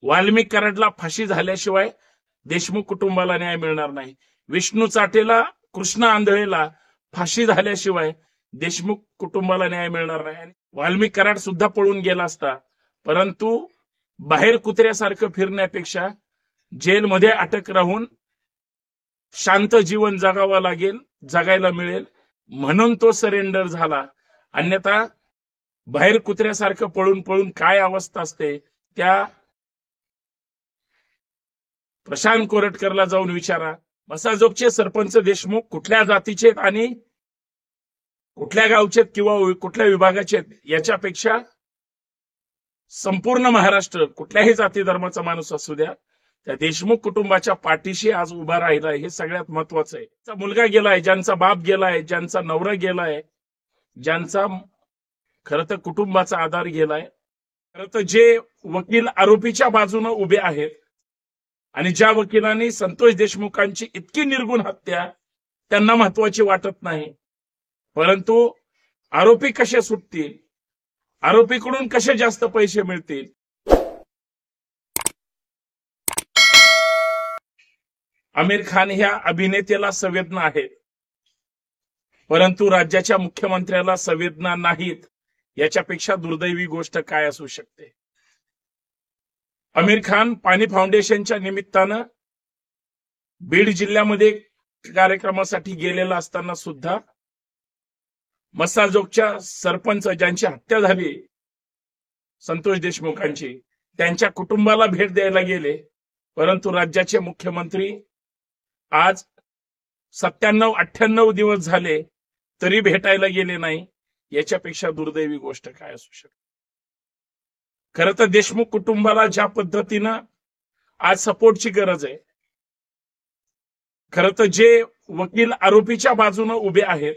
वाल्मिक कराडला फाशी झाल्याशिवाय देशमुख कुटुंबाला न्याय मिळणार नाही। विष्णू चाटेला, कृष्ण आंधळेला फाशी झाल्याशिवाय देशमुख कुटुंबाला न्याय मिळणार नाही। वाल्मिक कराड सुद्धा पळून गेला असता, परंतु बाहेर कुत्र्यासारखं फिरण्यापेक्षा जेलमध्ये अटक राहून शांत जीवन जगायला मिळेल म्हणून तो सरेंडर झाला। अन्यथा बाहेर कुत्र्यासारखं पळून पळून काय अवस्था असते त्या प्रशांत कोरटकरला जाऊन विचारा। मसाजोगचे सरपंच देशमुख कुठल्या जातीचे आणि कुठल्या गावचे किंवा कुठल्या विभागाचे याच्यापेक्षा संपूर्ण महाराष्ट्र कुठल्याही जाती धर्माचा माणूस असू द्या, त्या देशमुख कुटुंबाच्या पाठीशी आज उभा राहिला हे सगळ्यात महत्वाचं आहे। ज्यांचा मुलगा गेलाय, ज्यांचा बाप गेलाय, ज्यांचा नवरा गेलाय, ज्यांचा खरं तर कुटुंबाचा आधार गेलाय, खरं तर जे वकील आरोपीच्या बाजूने उभे आहेत आणि ज्या वकिलांनी संतोष देशमुखांची इतकी निर्गुण हत्या त्यांना महत्वाची वाटत नाही, परंतु आरोपी कसे सुटतील, आरोपीकडून कसे जास्त पैसे मिळतील, आमिर खान ह्या अभिनेत्याला संवेदना आहेत परंतु राज्याच्या मुख्यमंत्र्याला संवेदना नाहीत, याच्यापेक्षा दुर्दैवी गोष्ट काय असू शकते। आमिर खान पाणी फाउंडेशनच्या निमित्तानं बीड जिल्ह्यामध्ये कार्यक्रमासाठी गेलेला असताना सुद्धा मसाजोगच्या सरपंच ज्यांची हत्या झाली संतोष देशमुखांची, त्यांच्या कुटुंबाला भेट द्यायला गेले, परंतु राज्याचे मुख्यमंत्री आज 97-98 दिवस झाले तरी भेटायला गेले नाही, याच्यापेक्षा दुर्दैवी गोष्ट काय असू शकते। खरं तर देशमुख कुटुंबाला ज्या पद्धतीनं आज सपोर्टची गरज आहे, खरं तर जे वकील आरोपीच्या बाजूने उभे आहेत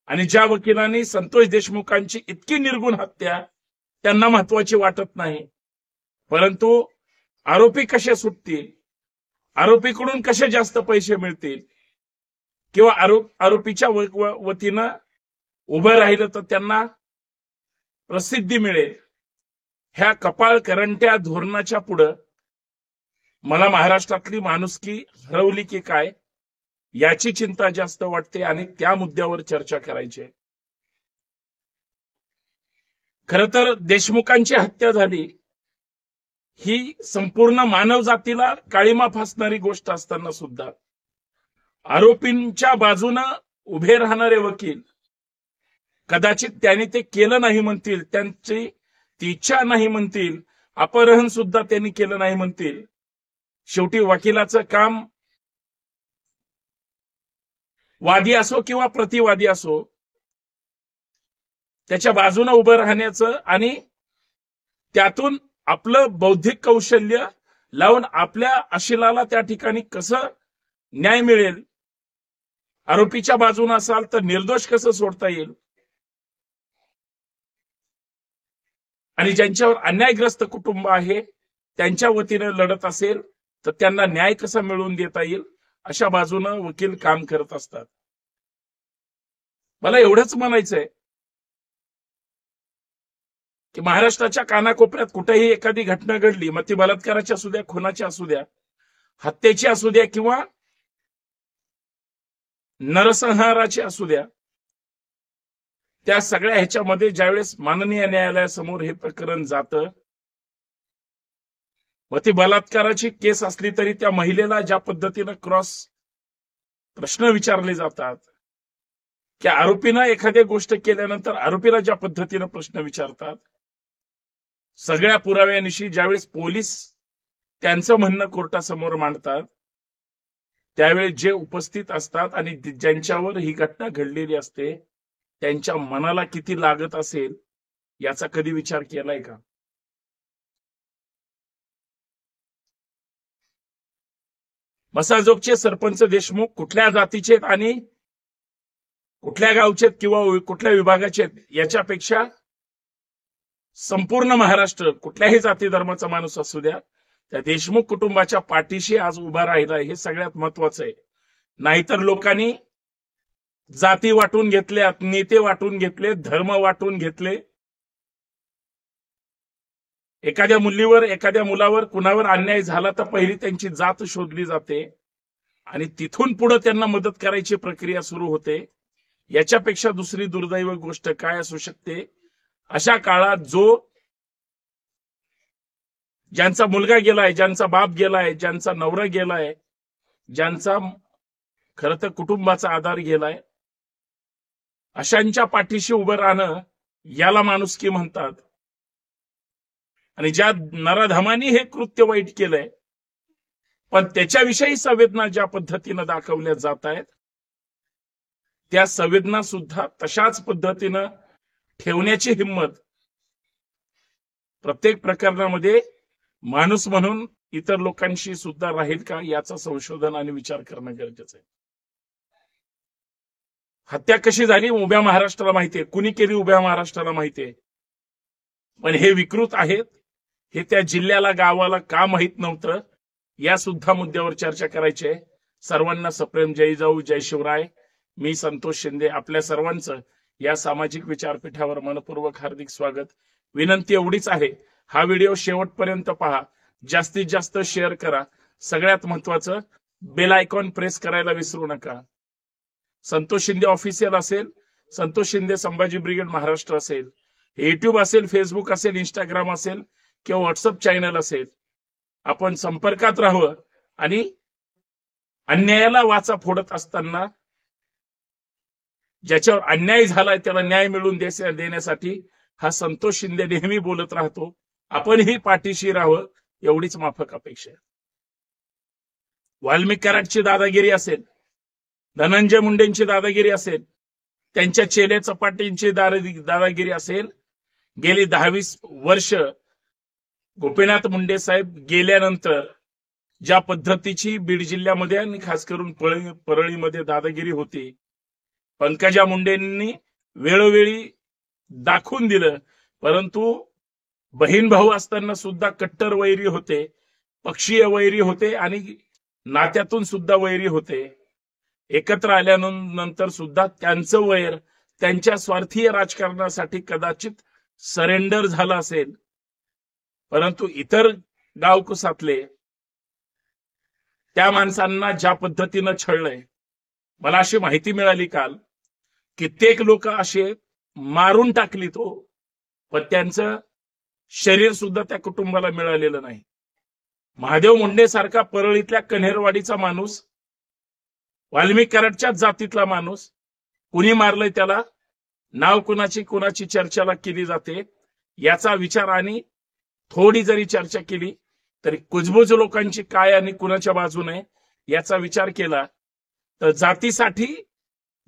आणि ज्या वकिलांनी संतोष देशमुखांची इतकी निर्गुण हत्या त्यांना महत्वाची वाटत नाही, परंतु आरोपी कसे सुटतील, आरोपीकडून कसे जास्त पैसे मिळतील किंवा आरोपीच्या वतीनं उभं राहिलं तर त्यांना प्रसिद्धी मिळेल, ह्या कपाळ करंट्या धोरणाच्या पुढे मला महाराष्ट्रातली माणुसकी हरवली की काय याची चिंता जास्त वाटते आणि त्या मुद्द्यावर चर्चा करायची आहे। खरं तर देशमुखांची हत्या झाली ही संपूर्ण मानव जातीला काळीमा फासणारी गोष्ट असताना सुद्धा आरोपींच्या बाजूने उभे राहणारे वकील कदाचित त्यांनी ते केलं नाही म्हणतील, त्यांची ती इच्छा नाही म्हणतील, अपहरण सुद्धा त्यांनी केलं नाही म्हणतील, शेवटी वकिलाचं काम वादी असो किंवा प्रतिवादी असो त्याच्या बाजूने उभं राहण्याचं आणि त्यातून आपलं बौद्धिक कौशल्य लावून आपल्या अशिलाला त्या ठिकाणी कसं न्याय मिळेल, आरोपीच्या बाजूने असाल तर निर्दोष कसं सोडता येईल आणि ज्यांच्यावर अन्यायग्रस्त कुटुंब आहे त्यांच्या वतीने लढत असेल तर त्यांना न्याय कसा मिळवून देता येईल अशा बाजूने वकील काम करत असतात। मला एवढंच म्हणायचंय की महाराष्ट्राच्या कानाकोपऱ्यात कुठेही एखादी घटना घडली, मग ती बलात्काराची असू द्या, खुनाची असू द्या, हत्येची असू द्या किंवा नरसंहाराची असू द्या, त्या सगळ्या ह्याच्यामध्ये ज्यावेळेस माननीय न्यायालयासमोर हे प्रकरण जातं, मग ती बलात्काराची केस असली तरी त्या महिलेला ज्या पद्धतीनं क्रॉस प्रश्न विचारले जातात, की आरोपीनं एखाद्या गोष्ट केल्यानंतर आरोपीला ज्या पद्धतीनं प्रश्न विचारतात, सगळ्या पुराव्यानिशी ज्यावेळेस पोलीस त्यांचं म्हणणं कोर्टासमोर मांडतात त्यावेळी जे उपस्थित असतात आणि ज्यांच्यावर ही घटना घडलेली असते त्यांच्या मनाला किती लागत असेल याचा कधी विचार केलाय का? मसाजोगचे सरपंच देशमुख कुठल्या जातीचे आणि कुठल्या गावचे किंवा कुठल्या विभागाचे याच्यापेक्षा संपूर्ण महाराष्ट्र कुठल्याही जाती धर्माचा माणूस असू द्या, त्या देशमुख कुटुंबाच्या पाठीशी आज उभा राहिला हे सगळ्यात महत्वाचं आहे। नाहीतर लोकांनी जाती वाटून घेतल्या, नेते वाटून घेतले, धर्म वाटून घेतले, एखाद्या मुलीवर एखाद्या मुलावर कुणावर अन्याय झाला तर पहिली त्यांची जात शोधली जाते आणि तिथून पुढे त्यांना मदत करायची प्रक्रिया सुरू होते. याच्यापेक्षा दुसरी दुर्दैव गोष्ट काय असू शकते? अशा काळात ज्यांचा मुलगा गेलाय, ज्यांचा बाप गेलाय, ज्यांचा नवरा गेलाय, ज्यांचा खरं तर कुटुंबाचा आधार गेलाय, अशांच्या पाठीशी उभं राहणं याला माणुसकी म्हणतात. आणि ज्या नराधमांनी हे कृत्य वाईट केलंय पण त्याच्याविषयी संवेदना ज्या पद्धतीनं दाखवल्या जात आहेत त्या संवेदना सुद्धा तशाच पद्धतीनं ठेवण्याची हिंमत प्रत्येक प्रकरणामध्ये माणूस म्हणून इतर लोकांशी सुद्धा राहील का याचा संशोधन आणि विचार करणं गरजेचं आहे. हत्या कशी झाली उभ्या महाराष्ट्राला माहितीये, कुणी केली उभ्या महाराष्ट्राला माहितीये, पण हे विकृत आहेत हे त्या जिल्ह्याला गावाला का माहित नव्हतं या सुद्धा मुद्द्यावर चर्चा करायची आहे. सर्वांना सप्रेम जय जाऊ जय शिवराय. मी संतोष शिंदे आपल्या सर्वांचं या सामाजिक विचारपीठावर मनपूर्वक हार्दिक स्वागत. विनंती एवढीच आहे, हा व्हिडिओ शेवटपर्यंत पहा, जास्तीत जास्त शेअर करा, सगळ्यात महत्वाचं बेल आयकॉन प्रेस करायला विसरू नका. संतोष शिंदे ऑफिशियल असेल, संतोष शिंदे संभाजी ब्रिगेड महाराष्ट्र असेल, युट्यूब असेल, फेसबुक असेल, इंस्टाग्राम असेल किंवा व्हॉट्सअप चॅनल असेल, आपण संपर्कात राहावं आणि अन्यायाला वाचा फोडत असताना ज्याच्यावर अन्याय झालाय त्याला न्याय मिळवून देण्यासाठी हा संतोष शिंदे नेहमी बोलत राहतो. आपणही पाठीशी राहावं एवढीच माफक अपेक्षा आहे. वाल्मिक कराडची दादागिरी असेल, धनंजय मुंडेंची दादागिरी असेल, त्यांच्या चेले चपाटींची दादागिरी असेल, गेली 10-20 वर्ष गोपीनाथ मुंडे साहेब गेल्यानंतर ज्या पद्धतीची बीड जिल्ह्यामध्ये आणि खास करून परळीमध्ये दादागिरी होती, पंकजा मुंडेंनी वेळोवेळी दाखवून दिलं. परंतु बहीण भाऊ असताना सुद्धा कट्टर वैरी होते, पक्षीय वैरी होते आणि नात्यातून सुद्धा वैरी होते. एकत्र आल्यानंतर सुद्धा त्यांचं वैर त्यांच्या स्वार्थीय राजकारणासाठी कदाचित सरेंडर झालं असेल. परंतु इतर गावकुसातले त्या माणसांना ज्या पद्धतीनं छळलंय, मला अशी माहिती मिळाली काल, कित्येक लोक असे मारून टाकली तो, पण त्यांचं शरीर सुद्धा त्या कुटुंबाला मिळालेलं नाही. महादेव मुंडे सारखा परळीतल्या कन्हेरवाडीचा माणूस, वाल्मिक कराडच्याच जातीतला माणूस, कुणी मारलंय त्याला, नाव कुणाची चर्चाला केली जाते याचा विचार आणि थोडी जरी चर्चा केली तरी कुजबुज लोकांची काय आणि कुणाच्या बाजूने याचा विचार केला तर जातीसाठी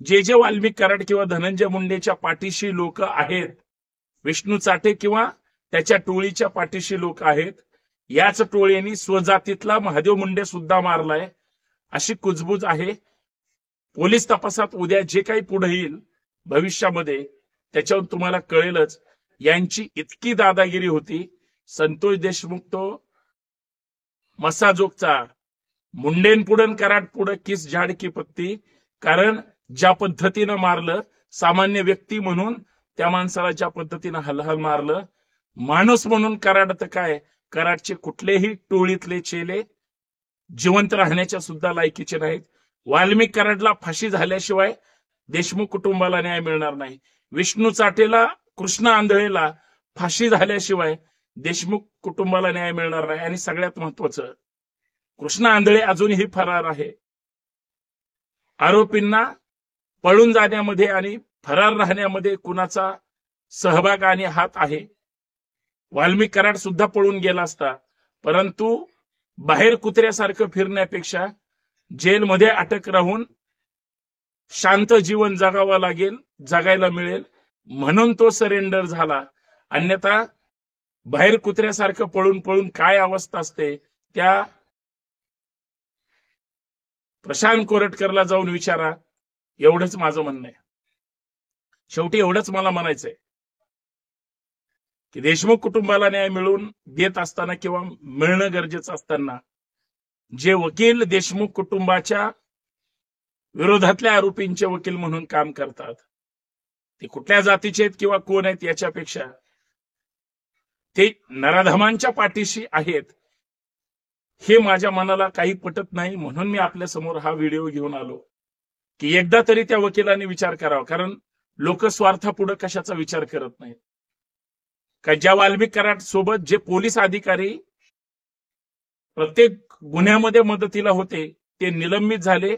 जे वाल्मिक कराड किंवा धनंजय मुंडेच्या पाठीशी लोक आहेत, विष्णू चाटे किंवा त्याच्या टोळीच्या पाठीशी लोक आहेत, याच टोळीने स्वजातीतला महादेव मुंडे सुद्धा मारलाय अशी कुजबुज आहे. पोलीस तपासात उद्या जे काही पुढे येईल भविष्यामध्ये त्याच्यावर तुम्हाला कळेलच यांची इतकी दादागिरी होती. संतोष देशमुख तो मसाजोगचा, मुंडेंपुढं कराड पुढं किस झाड की पत्ती, कारण ज्या पद्धतीनं मारलं, सामान्य व्यक्ती म्हणून त्या माणसाला ज्या पद्धतीनं हलहल मारलं, माणूस म्हणून कराड तर काय, कराडचे कुठलेही टोळीतले चेले जिवंत राहण्याच्या सुद्धा लायकीचे नाहीत. वाल्मिक कराडला फाशी झाल्याशिवाय देशमुख कुटुंबाला न्याय मिळणार नाही. विष्णू चाटेला, कृष्ण आंधळेला फाशी झाल्याशिवाय देशमुख कुटुंबाला न्याय मिळणार नाही. आणि सगळ्यात महत्वाचं, कृष्ण आंधळे अजूनही फरार आहे. आरोपींना पळून जाण्यामध्ये आणि फरार राहण्यामध्ये कुणाचा सहभाग आणि हात आहे? वाल्मिक कराड सुद्धा पळून गेला असता, परंतु बाहेर कुत्र्यासारखं फिरण्यापेक्षा जेलमध्ये अटक राहून शांत जीवन जगायला मिळेल म्हणून तो सरेंडर झाला. अन्यथा बाहेर कुत्र्यासारखं पळून पळून काय अवस्था असते त्या प्रशांत कोरटकरला जाऊन विचारा. एवढंच माझं म्हणणं आहे. शेवटी एवढंच मला म्हणायचंय की देशमुख कुटुंबाला न्याय मिळवून देत असताना किंवा मिळणं गरजेचं असताना जे वकील देशमुख कुटुंबाच्या विरोधातल्या आरोपींचे वकील म्हणून काम करतात ते कुठल्या जातीचे आहेत किंवा कोण आहेत याच्यापेक्षा ते नराधमांच्या पाठीशी आहेत हे माझ्या मनाला काही पटत नाही. म्हणून मी आपल्या समोर हा व्हिडिओ घेऊन आलो की एकदा तरी त्या वकिलांनी विचार करावा. कारण लोक स्वार्थापुढे कशाचा विचार करत नाहीत. का ज्या वाल्मिक कराड सोबत जे पोलीस अधिकारी प्रत्येक गुन्ह्यामध्ये मदतीला होते ते निलंबित झाले.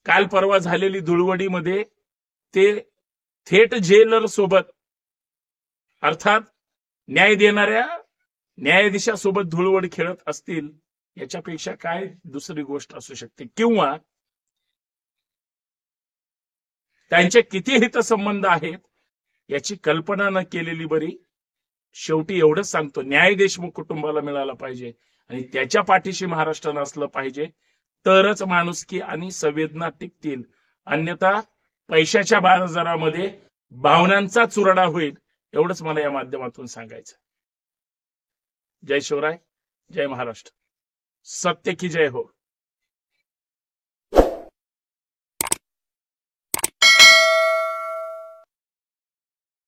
काल परवा झालेली धुळवडीमध्ये ते थेट जेलर सोबत अर्थात न्याय देणाऱ्या न्यायाधीशासोबत धुळवड खेळत असतील, याच्यापेक्षा काय दुसरी गोष्ट असू शकते. किंवा त्यांचे किती हितसंबंध आहेत याची कल्पना न केलेली बरी. शेवटी एवढंच सांगतो, न्याय देशमुख कुटुंबाला मिळाला पाहिजे आणि त्याच्या पाठीशी महाराष्ट्रानं असलं पाहिजे, तरच माणुसकी आणि संवेदना टिकतील. अन्यथा पैशाच्या बाजारामध्ये भावनांचा चुरडा होईल. एवढंच मला या माध्यमातून सांगायचं. जय शिवराय, जय महाराष्ट्र, सत्य की जय हो.